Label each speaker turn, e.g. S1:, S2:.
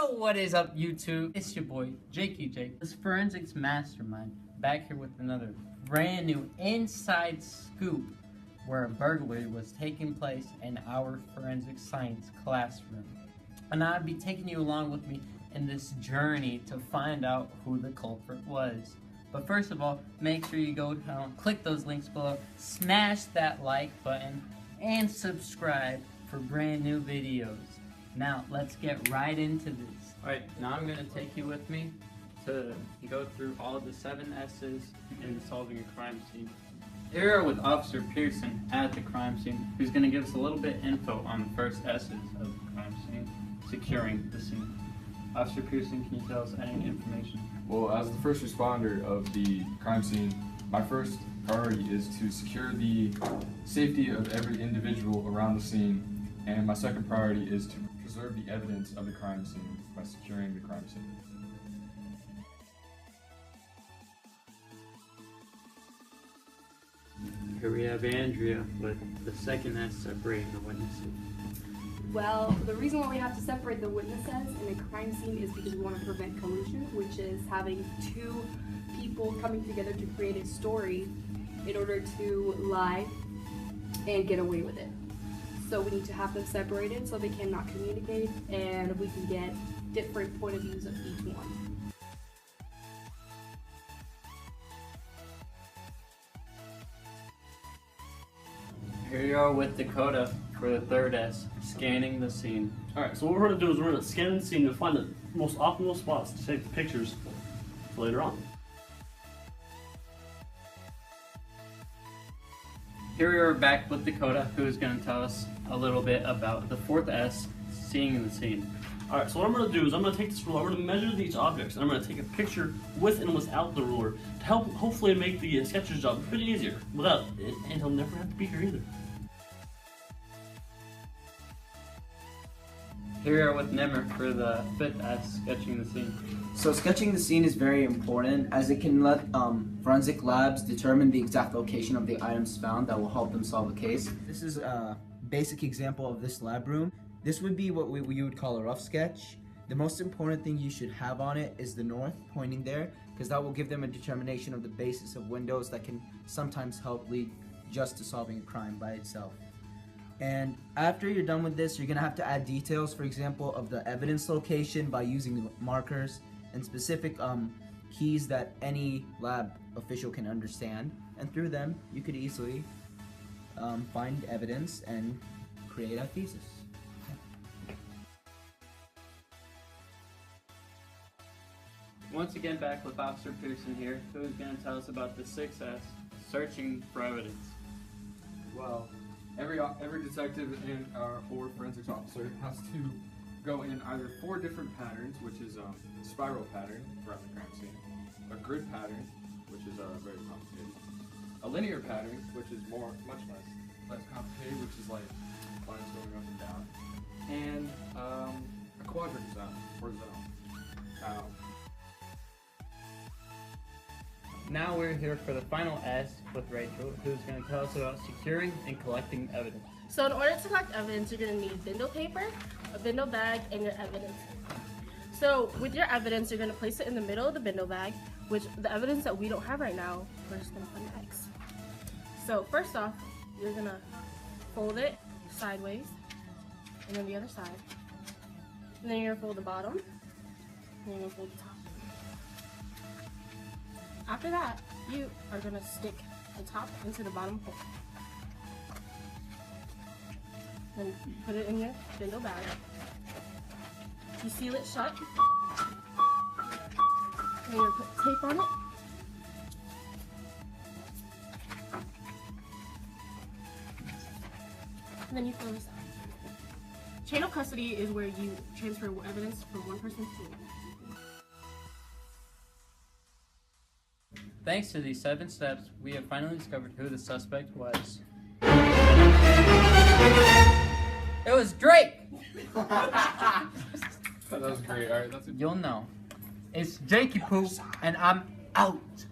S1: Yo, what is up, YouTube? It's your boy, Jakey Jake, this forensics mastermind, back here with another brand new inside scoop where a burglary was taking place in our forensic science classroom. And I'll be taking you along with me in this journey to find out who the culprit was. But first of all, make sure you go down, click those links below, smash that like button, and subscribe for brand new videos. Now, let's get right into this. Alright, now I'm going to take you with me to go through all of the 7 S's in solving a crime scene. Here we are with Officer Pearson at the crime scene, who's going to give us a little bit info on the first S's of the crime scene, securing the scene. Officer Pearson, can you tell us any information?
S2: Well, as the first responder of the crime scene, my first priority is to secure the safety of every individual around the scene, and my second priority is to preserve the evidence of the crime scene by securing the crime scene.
S1: Here we have Andrea with the second S, separating the witnesses.
S3: Well, the reason why we have to separate the witnesses in a crime scene is because we want to prevent collusion, which is having 2 people coming together to create a story in order to lie and get away with it. So we need to have them separated so they cannot communicate and we can get different point of views of each one.
S1: Here you are with Dakota for the third S, scanning the scene.
S4: Alright, so what we're going to do is we're going to scan the scene to find the most optimal spots to take the pictures for later on.
S1: Here we are back with Dakota, who is going to tell us a little bit about the fourth S, seeing the scene.
S4: Alright, so what I'm going to do is I'm going to take this ruler, I'm going to measure these objects, and I'm going to take a picture with and without the ruler to help hopefully make the sketcher's job a bit easier without it, and he'll never have to be here either.
S1: Here we are with Nimr for the fifth S, sketching the scene.
S5: So sketching the scene is very important as it can let forensic labs determine the exact location of the items found that will help them solve a case. This is a basic example of this lab room. This would be what you would call a rough sketch. The most important thing you should have on it is the north pointing there, because that will give them a determination of the basis of windows that can sometimes help lead just to solving a crime by itself. And after you're done with this, you're gonna have to add details, for example, of the evidence location by using markers and specific keys that any lab official can understand. And through them, you could easily find evidence and create a thesis.
S1: Once again, back with Officer Pearson here, who is going to tell us about the 6S, searching for evidence.
S2: Well, every detective and or forensics officer has to go in either 4 different patterns, which is a spiral pattern around the crime scene, a grid pattern, which is very complicated, a linear pattern, which is much less complicated, which is like lines going up and down, and a quadrant zone or zone.
S1: Now we're here for the final S with Rachel, who's going to tell us about securing and collecting evidence.
S6: So in order to collect evidence, you're going to need bindle paper, a bindle bag, and your evidence. So with your evidence, you're going to place it in the middle of the bindle bag, which the evidence that we don't have right now, we're just going to put next. So first off, you're going to fold it sideways, and then the other side. And then you're going to fold the bottom, and you're going to fold the top. After that, you are going to stick the top into the bottom hole. Then put it in your bindle bag. You seal it shut. And you're going to put tape on it. And then you close that. Chain of custody is where you transfer evidence from one person to another.
S1: Thanks to these 7 steps, we have finally discovered who the suspect was. It was Drake!
S2: That was great. All right, that's it.
S1: You'll know. It's Jakey Poo, and I'm out.